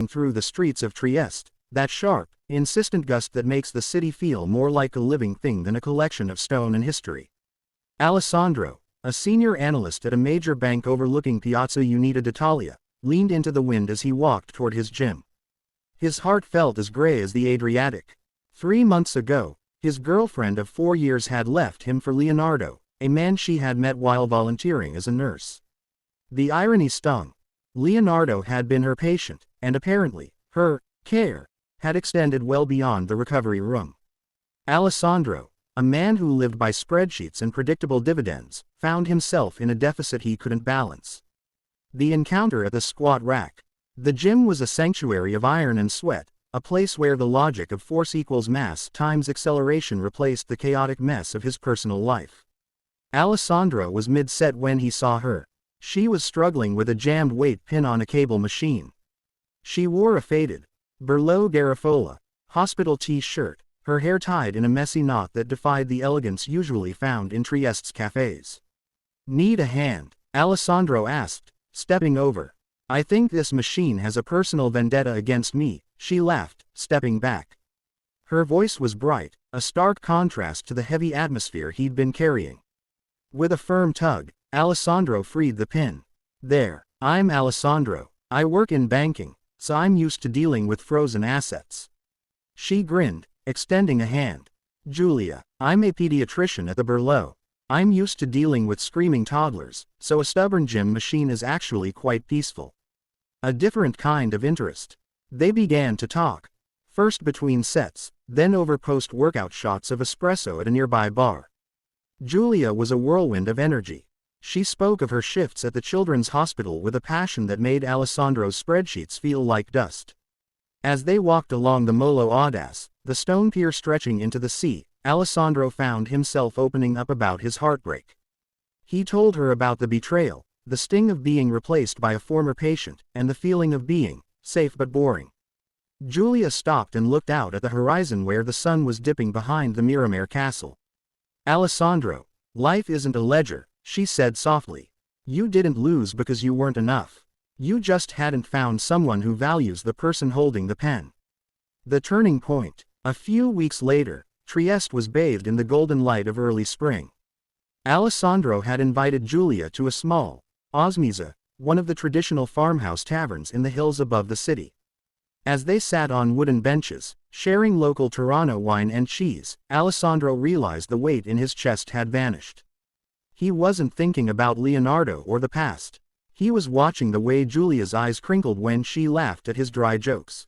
through the streets of Trieste, that sharp, insistent gust that makes the city feel more like a living thing than a collection of stone and history. Alessandro, a senior analyst at a major bank overlooking Piazza Unita d'Italia, leaned into the wind as he walked toward his gym. His heart felt as gray as the Adriatic. 3 months ago, his girlfriend of 4 years had left him for Leonardo, a man she had met while volunteering as a nurse. The irony stung. Leonardo had been her patient, and apparently, her care had extended well beyond the recovery room. Alessandro, a man who lived by spreadsheets and predictable dividends, found himself in a deficit he couldn't balance. The encounter at the squat rack. The gym was a sanctuary of iron and sweat, a place where the logic of force equals mass times acceleration replaced the chaotic mess of his personal life. Alessandro was mid-set when he saw her. She was struggling with a jammed weight pin on a cable machine. She wore a faded Berlot Garifola hospital t-shirt, her hair tied in a messy knot that defied the elegance usually found in Trieste's cafes. "Need a hand?" Alessandro asked, stepping over. "I think this machine has a personal vendetta against me," she laughed, stepping back. Her voice was bright, a stark contrast to the heavy atmosphere he'd been carrying. With a firm tug, Alessandro freed the pin. "There, I'm Alessandro. I work in banking, so I'm used to dealing with frozen assets." She grinned, extending a hand. "Julia, I'm a pediatrician at the Berlot. I'm used to dealing with screaming toddlers, so a stubborn gym machine is actually quite peaceful." A different kind of interest. They began to talk. First between sets, then over post-workout shots of espresso at a nearby bar. Julia was a whirlwind of energy. She spoke of her shifts at the children's hospital with a passion that made Alessandro's spreadsheets feel like dust. As they walked along the Molo Audace, the stone pier stretching into the sea, Alessandro found himself opening up about his heartbreak. He told her about the betrayal, the sting of being replaced by a former patient, and the feeling of being safe but boring. Julia stopped and looked out at the horizon where the sun was dipping behind the Miramare castle. "Alessandro, life isn't a ledger," she said softly. "You didn't lose because you weren't enough. You just hadn't found someone who values the person holding the pen." The turning point. A few weeks later, Trieste was bathed in the golden light of early spring. Alessandro had invited Julia to a small Osmisa, one of the traditional farmhouse taverns in the hills above the city. As they sat on wooden benches, sharing local Tirano wine and cheese, Alessandro realized the weight in his chest had vanished. He wasn't thinking about Leonardo or the past. He was watching the way Julia's eyes crinkled when she laughed at his dry jokes.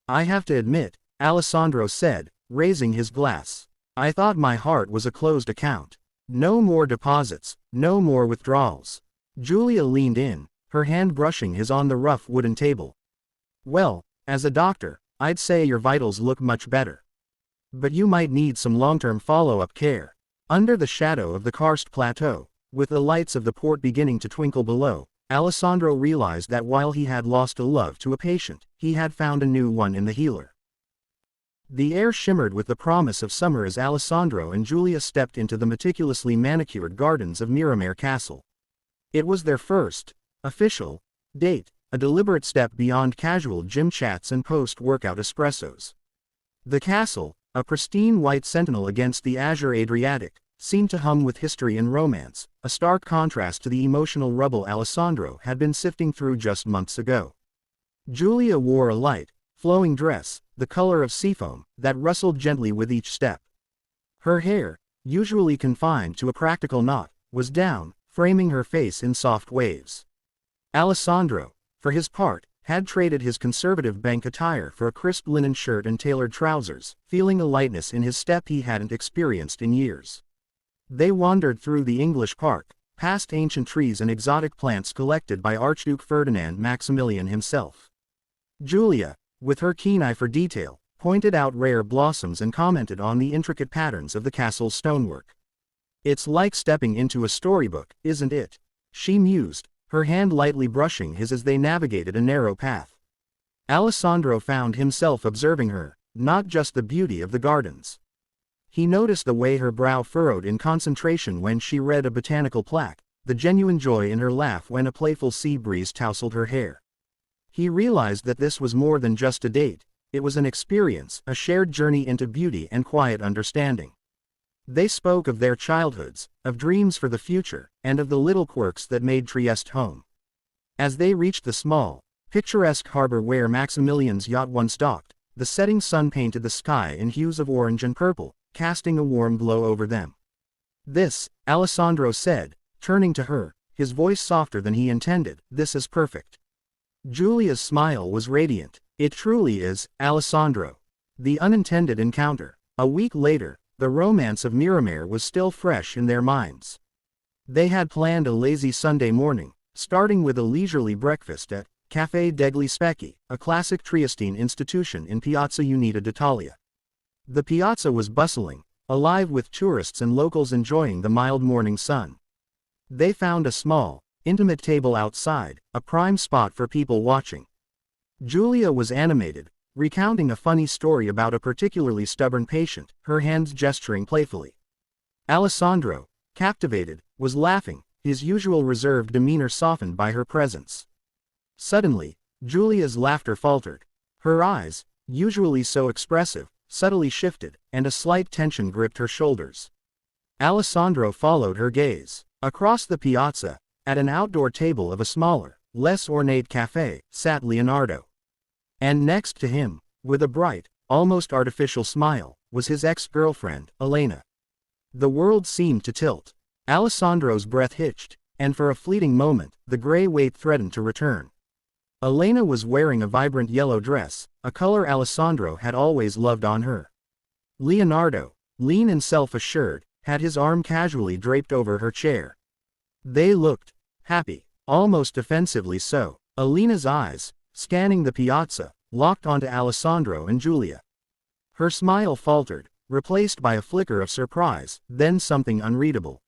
"I have to admit," Alessandro said, raising his glass, "I thought my heart was a closed account. No more deposits, no more withdrawals." Julia leaned in, her hand brushing his on the rough wooden table. "Well, as a doctor, I'd say your vitals look much better. But you might need some long-term follow-up care." Under the shadow of the karst plateau, with the lights of the port beginning to twinkle below, Alessandro realized that while he had lost a love to a patient, he had found a new one in the healer. The air shimmered with the promise of summer as Alessandro and Julia stepped into the meticulously manicured gardens of Miramare Castle. It was their first official date, a deliberate step beyond casual gym chats and post-workout espressos. The castle, a pristine white sentinel against the azure Adriatic, seemed to hum with history and romance, a stark contrast to the emotional rubble Alessandro had been sifting through just months ago. Julia wore a light, flowing dress, the color of seafoam, that rustled gently with each step. Her hair, usually confined to a practical knot, was down, framing her face in soft waves. Alessandro, for his part, had traded his conservative bank attire for a crisp linen shirt and tailored trousers, feeling a lightness in his step he hadn't experienced in years. They wandered through the English park, past ancient trees and exotic plants collected by Archduke Ferdinand Maximilian himself. Julia, with her keen eye for detail, pointed out rare blossoms and commented on the intricate patterns of the castle's stonework. "It's like stepping into a storybook, isn't it?" she mused, her hand lightly brushing his as they navigated a narrow path. Alessandro found himself observing her, not just the beauty of the gardens. He noticed the way her brow furrowed in concentration when she read a botanical plaque, the genuine joy in her laugh when a playful sea breeze tousled her hair. He realized that this was more than just a date, it was an experience, a shared journey into beauty and quiet understanding. They spoke of their childhoods, of dreams for the future, and of the little quirks that made Trieste home. As they reached the small, picturesque harbor where Maximilian's yacht once docked, the setting sun painted the sky in hues of orange and purple, casting a warm glow over them. "This," Alessandro said, turning to her, his voice softer than he intended, "this is perfect." Giulia's smile was radiant. "It truly is, Alessandro." The unintended encounter. A week later, the romance of Miramare was still fresh in their minds. They had planned a lazy Sunday morning, starting with a leisurely breakfast at Café degli Specchi, a classic Triestine institution in Piazza Unita d'Italia. The piazza was bustling, alive with tourists and locals enjoying the mild morning sun. They found a small, intimate table outside, a prime spot for people watching. Giulia was animated, recounting a funny story about a particularly stubborn patient, her hands gesturing playfully. Alessandro, captivated, was laughing, his usual reserved demeanor softened by her presence. Suddenly, Giulia's laughter faltered. Her eyes, usually so expressive, subtly shifted, and a slight tension gripped her shoulders. Alessandro followed her gaze. Across the piazza, at an outdoor table of a smaller, less ornate café, sat Leonardo. And next to him, with a bright, almost artificial smile, was his ex-girlfriend, Elena. The world seemed to tilt. Alessandro's breath hitched, and for a fleeting moment, the gray weight threatened to return. Elena was wearing a vibrant yellow dress, a color Alessandro had always loved on her. Leonardo, lean and self-assured, had his arm casually draped over her chair. They looked happy, almost offensively so. Elena's eyes, scanning the piazza, locked onto Alessandro and Giulia. Her smile faltered, replaced by a flicker of surprise, then something unreadable.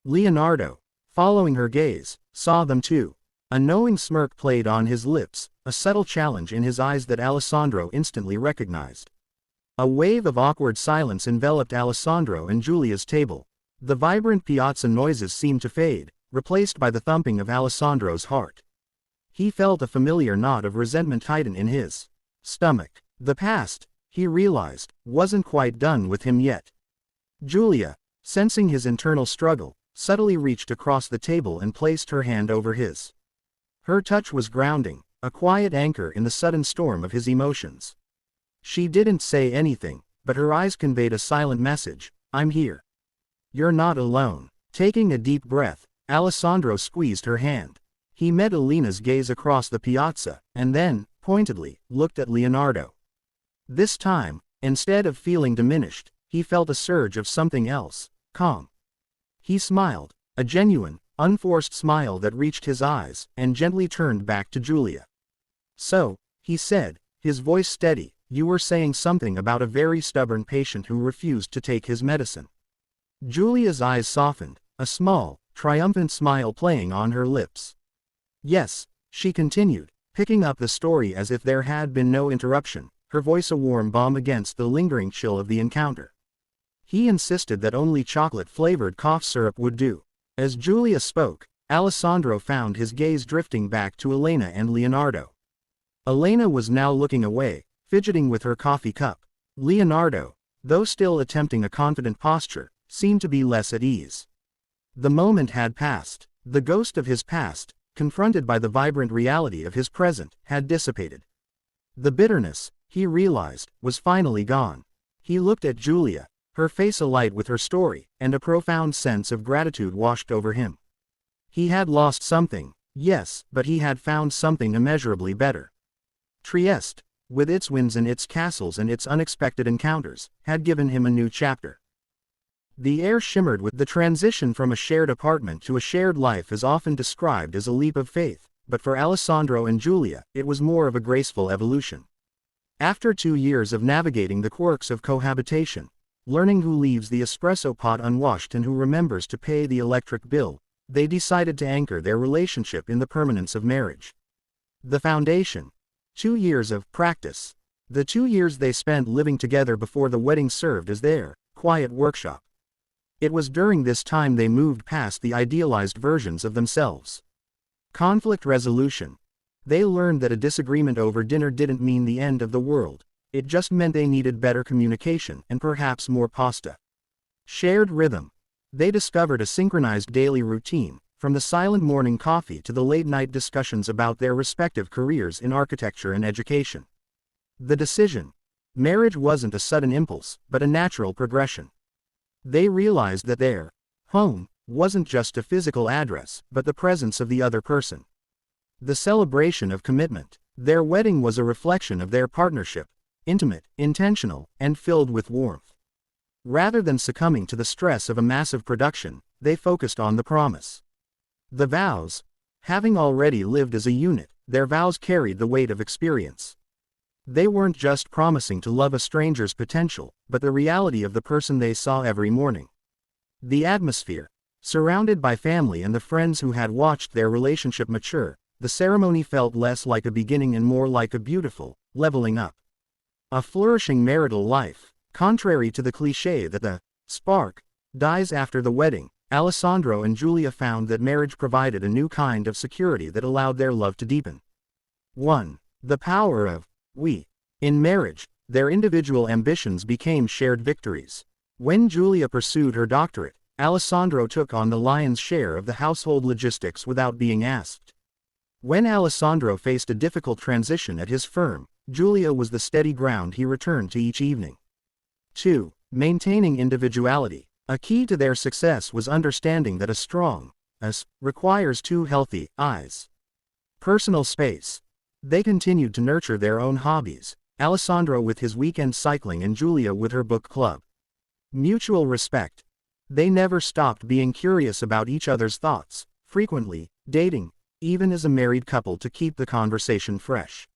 Leonardo, following her gaze, saw them too. A knowing smirk played on his lips, a subtle challenge in his eyes that Alessandro instantly recognized. A wave of awkward silence enveloped Alessandro and Giulia's table. The vibrant piazza noises seemed to fade, replaced by the thumping of Alessandro's heart. He felt a familiar knot of resentment tighten in his stomach. The past, he realized, wasn't quite done with him yet. Giulia, sensing his internal struggle, subtly reached across the table and placed her hand over his. Her touch was grounding, a quiet anchor in the sudden storm of his emotions. She didn't say anything, but her eyes conveyed a silent message: "I'm here. You're not alone." Taking a deep breath, Alessandro squeezed her hand. He met Elena's gaze across the piazza, and then, pointedly, looked at Leonardo. This time, instead of feeling diminished, he felt a surge of something else, calm. He smiled, a genuine, unforced smile that reached his eyes, and gently turned back to Giulia. "So," he said, his voice steady, "you were saying something about a very stubborn patient who refused to take his medicine." Giulia's eyes softened, a small, triumphant smile playing on her lips. "Yes," she continued, picking up the story as if there had been no interruption, her voice a warm balm against the lingering chill of the encounter. "He insisted that only chocolate-flavored cough syrup would do." As Giulia spoke, Alessandro found his gaze drifting back to Elena and Leonardo. Elena was now looking away, fidgeting with her coffee cup. Leonardo, though still attempting a confident posture, seemed to be less at ease. The moment had passed. The ghost of his past, confronted by the vibrant reality of his present, had dissipated. The bitterness, he realized, was finally gone. He looked at Giulia, her face alight with her story, and a profound sense of gratitude washed over him. He had lost something, yes, but he had found something immeasurably better. Trieste, with its winds and its castles and its unexpected encounters, had given him a new chapter. The air shimmered with the transition from a shared apartment to a shared life is often described as a leap of faith, but for Alessandro and Giulia, it was more of a graceful evolution. After 2 years of navigating the quirks of cohabitation, learning who leaves the espresso pot unwashed and who remembers to pay the electric bill, they decided to anchor their relationship in the permanence of marriage. The foundation. 2 years of practice. The 2 years they spent living together before the wedding served as their quiet workshop. It was during this time they moved past the idealized versions of themselves. Conflict resolution. They learned that a disagreement over dinner didn't mean the end of the world. It just meant they needed better communication and perhaps more pasta. Shared rhythm. They discovered a synchronized daily routine, from the silent morning coffee to the late-night discussions about their respective careers in architecture and education. The decision. Marriage wasn't a sudden impulse, but a natural progression. They realized that their home wasn't just a physical address, but the presence of the other person. The celebration of commitment. Their wedding was a reflection of their partnership, intimate, intentional, and filled with warmth. Rather than succumbing to the stress of a massive production, they focused on the promise. The vows. Having already lived as a unit, their vows carried the weight of experience. They weren't just promising to love a stranger's potential, but the reality of the person they saw every morning. The atmosphere. Surrounded by family and the friends who had watched their relationship mature, the ceremony felt less like a beginning and more like a beautiful, leveling up. A flourishing marital life. Contrary to the cliché that the spark dies after the wedding, Alessandro and Giulia found that marriage provided a new kind of security that allowed their love to deepen. 1. The power of we. In marriage, their individual ambitions became shared victories. When Giulia pursued her doctorate, Alessandro took on the lion's share of the household logistics without being asked. When Alessandro faced a difficult transition at his firm, Giulia was the steady ground he returned to each evening. 2. Maintaining individuality. A key to their success was understanding that a strong us requires two healthy eyes. Personal space. They continued to nurture their own hobbies, Alessandro with his weekend cycling and Giulia with her book club. Mutual respect. They never stopped being curious about each other's thoughts, frequently dating, even as a married couple, to keep the conversation fresh.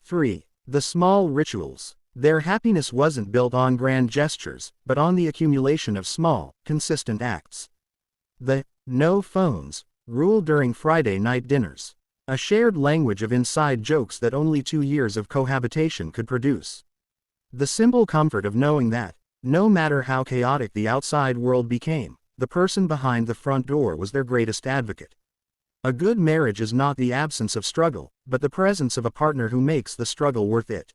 3. The small rituals. Their happiness wasn't built on grand gestures, but on the accumulation of small, consistent acts. The no phones rule during Friday night dinners. A shared language of inside jokes that only 2 years of cohabitation could produce. The simple comfort of knowing that, no matter how chaotic the outside world became, the person behind the front door was their greatest advocate. A good marriage is not the absence of struggle, but the presence of a partner who makes the struggle worth it.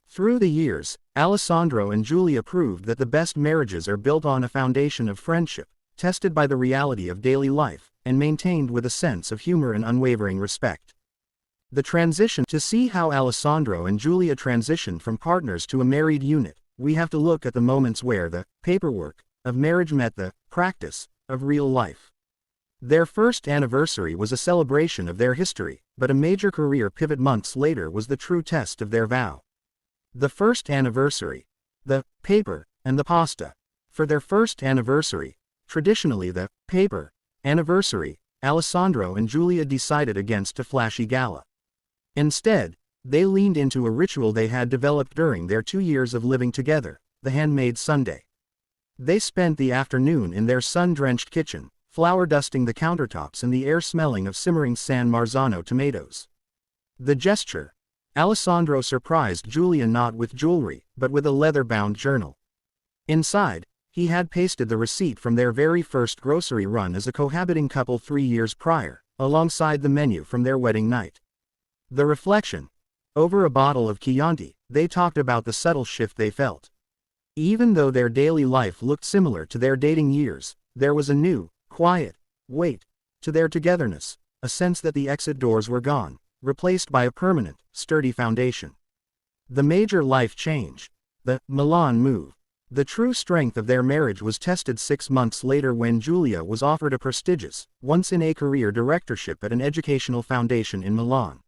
Through the years, Alessandro and Giulia proved that the best marriages are built on a foundation of friendship, tested by the reality of daily life, and maintained with a sense of humor and unwavering respect. The transition. To see how Alessandro and Giulia transitioned from partners to a married unit, we have to look at the moments where the paperwork of marriage met the practice of real life. Their first anniversary was a celebration of their history, but a major career pivot months later was the true test of their vow. The first anniversary. The paper and the pasta. For their first anniversary, traditionally the paper anniversary, Alessandro and Giulia decided against a flashy gala. Instead, they leaned into a ritual they had developed during their 2 years of living together, the handmade sundae. They spent the afternoon in their sun-drenched kitchen, flour dusting the countertops and the air smelling of simmering San Marzano tomatoes. The gesture. Alessandro surprised Giulia not with jewelry, but with a leather-bound journal. Inside, he had pasted the receipt from their very first grocery run as a cohabiting couple 3 years prior, alongside the menu from their wedding night. The reflection. Over a bottle of Chianti, they talked about the subtle shift they felt. Even though their daily life looked similar to their dating years, there was a new, quiet weight to their togetherness, a sense that the exit doors were gone, replaced by a permanent, sturdy foundation. The major life change. The Milan move. The true strength of their marriage was tested 6 months later when Giulia was offered a prestigious, once-in-a-career directorship at an educational foundation in Milan.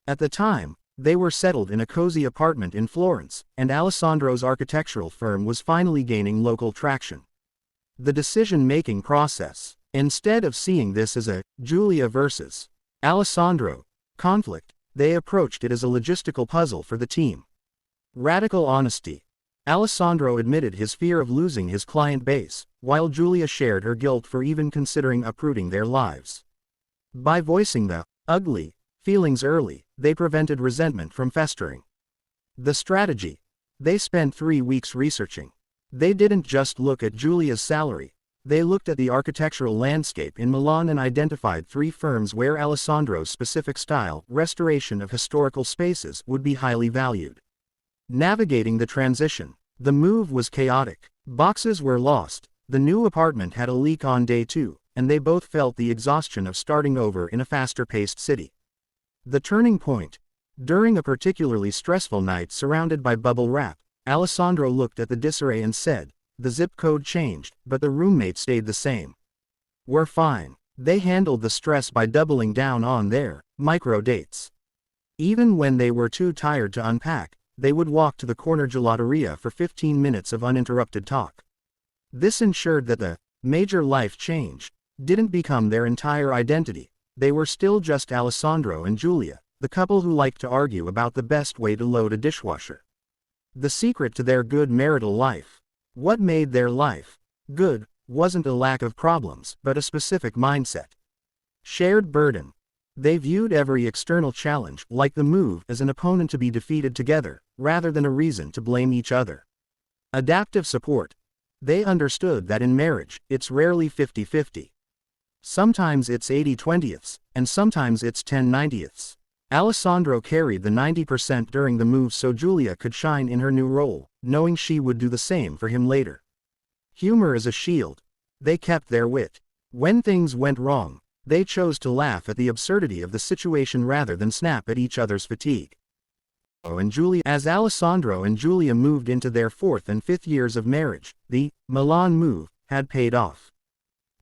At the time, they were settled in a cozy apartment in Florence, and Alessandro's architectural firm was finally gaining local traction. The decision-making process. Instead of seeing this as a Giulia versus Alessandro conflict, they approached it as a logistical puzzle for the team. Radical honesty. Alessandro admitted his fear of losing his client base, while Giulia shared her guilt for even considering uprooting their lives. By voicing the ugly feelings early, they prevented resentment from festering. The strategy. They spent 3 weeks researching. They didn't just look at Giulia's salary. They looked at the architectural landscape in Milan and identified 3 firms where Alessandro's specific style, restoration of historical spaces, would be highly valued. Navigating the transition. The move was chaotic. Boxes were lost, the new apartment had a leak on day 2, and they both felt the exhaustion of starting over in a faster-paced city. The turning point. During a particularly stressful night surrounded by bubble wrap, Alessandro looked at the disarray and said, "The zip code changed, but the roommate stayed the same. We're fine." They handled the stress by doubling down on their micro dates. Even when they were too tired to unpack, they would walk to the corner gelateria for 15 minutes of uninterrupted talk. This ensured that the major life change didn't become their entire identity. They were still just Alessandro and Giulia, the couple who liked to argue about the best way to load a dishwasher. The secret to their good marital life. What made their life good wasn't a lack of problems, but a specific mindset. Shared burden. They viewed every external challenge, like the move, as an opponent to be defeated together, rather than a reason to blame each other. Adaptive support. They understood that in marriage, it's rarely 50-50. Sometimes it's 80-20ths, and sometimes it's 10-90ths. Alessandro carried the 90% during the move so Giulia could shine in her new role, knowing she would do the same for him later. Humor is a shield. They kept their wit. When things went wrong, they chose to laugh at the absurdity of the situation rather than snap at each other's fatigue. As Alessandro and Giulia moved into their 4th and 5th years of marriage, the Milan move had paid off.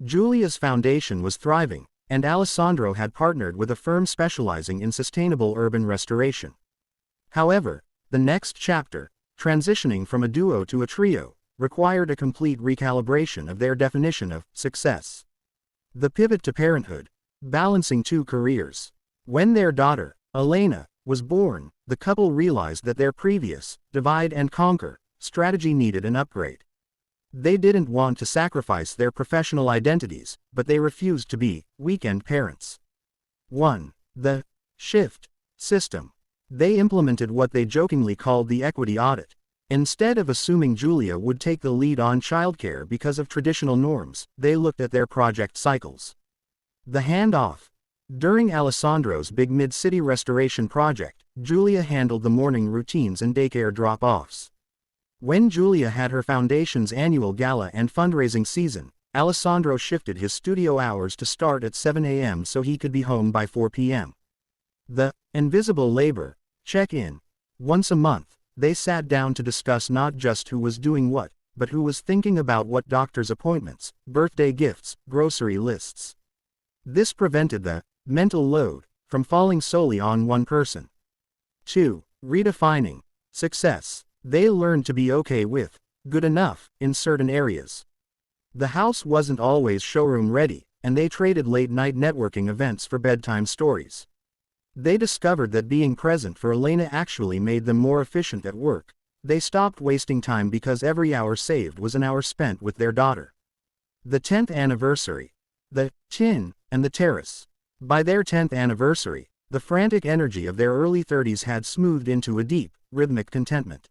Giulia's foundation was thriving, and Alessandro had partnered with a firm specializing in sustainable urban restoration. However, the next chapter, transitioning from a duo to a trio, required a complete recalibration of their definition of success. The pivot to parenthood, balancing 2 careers. When their daughter, Elena, was born, the couple realized that their previous divide and conquer strategy needed an upgrade. They didn't want to sacrifice their professional identities, but they refused to be weekend parents. 1. The shift system. They implemented what they jokingly called the equity audit. Instead of assuming Giulia would take the lead on childcare because of traditional norms, they looked at their project cycles. The handoff. During Alessandro's big mid-city restoration project, Giulia handled the morning routines and daycare drop-offs. When Giulia had her foundation's annual gala and fundraising season, Alessandro shifted his studio hours to start at 7 a.m. so he could be home by 4 p.m. The invisible labor check-in. Once a month, they sat down to discuss not just who was doing what, but who was thinking about what: doctor's appointments, birthday gifts, grocery lists. This prevented the mental load from falling solely on one person. 2. Redefining success. They learned to be okay with good enough in certain areas. The house wasn't always showroom ready, and they traded late-night networking events for bedtime stories. They discovered that being present for Elena actually made them more efficient at work. They stopped wasting time because every hour saved was an hour spent with their daughter. The 10th anniversary. The tin and the terrace. By their 10th anniversary, the frantic energy of their early 30s had smoothed into a deep, rhythmic contentment.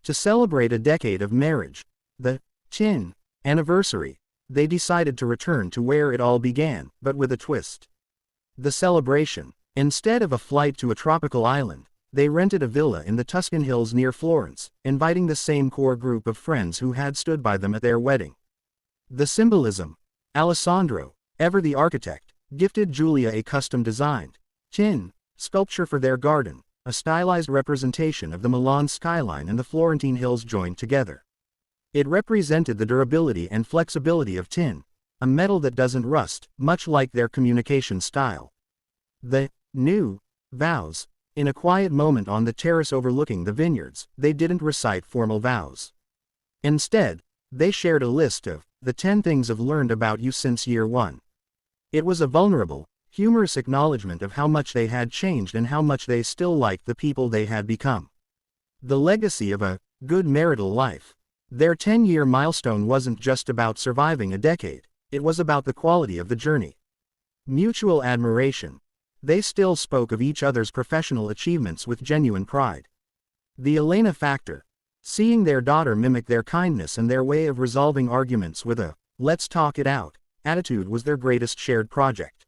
To celebrate a decade of marriage, the tin anniversary, they decided to return to where it all began, but with a twist. The celebration. Instead of a flight to a tropical island, they rented a villa in the Tuscan hills near Florence, inviting the same core group of friends who had stood by them at their wedding. The symbolism. Alessandro, ever the architect, gifted Giulia a custom-designed tin sculpture for their garden, a stylized representation of the Milan skyline and the Florentine hills joined together. It represented the durability and flexibility of tin, a metal that doesn't rust, much like their communication style. The new vows. In a quiet moment on the terrace overlooking the vineyards, they didn't recite formal vows. Instead, they shared a list of the 10 things I've learned about you since year 1. It was a vulnerable, humorous acknowledgement of how much they had changed and how much they still liked the people they had become. The legacy of a good marital life. Their 10-year milestone wasn't just about surviving a decade, it was about the quality of the journey. Mutual admiration. They still spoke of each other's professional achievements with genuine pride. The Elena factor. Seeing their daughter mimic their kindness and their way of resolving arguments with a let's talk it out. Attitude was their greatest shared project.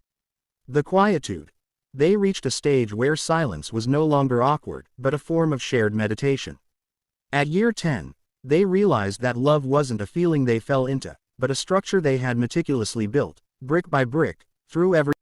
The quietude. They reached a stage where silence was no longer awkward, but a form of shared meditation. At year 10, they realized that love wasn't a feeling they fell into, but a structure they had meticulously built, brick by brick, through every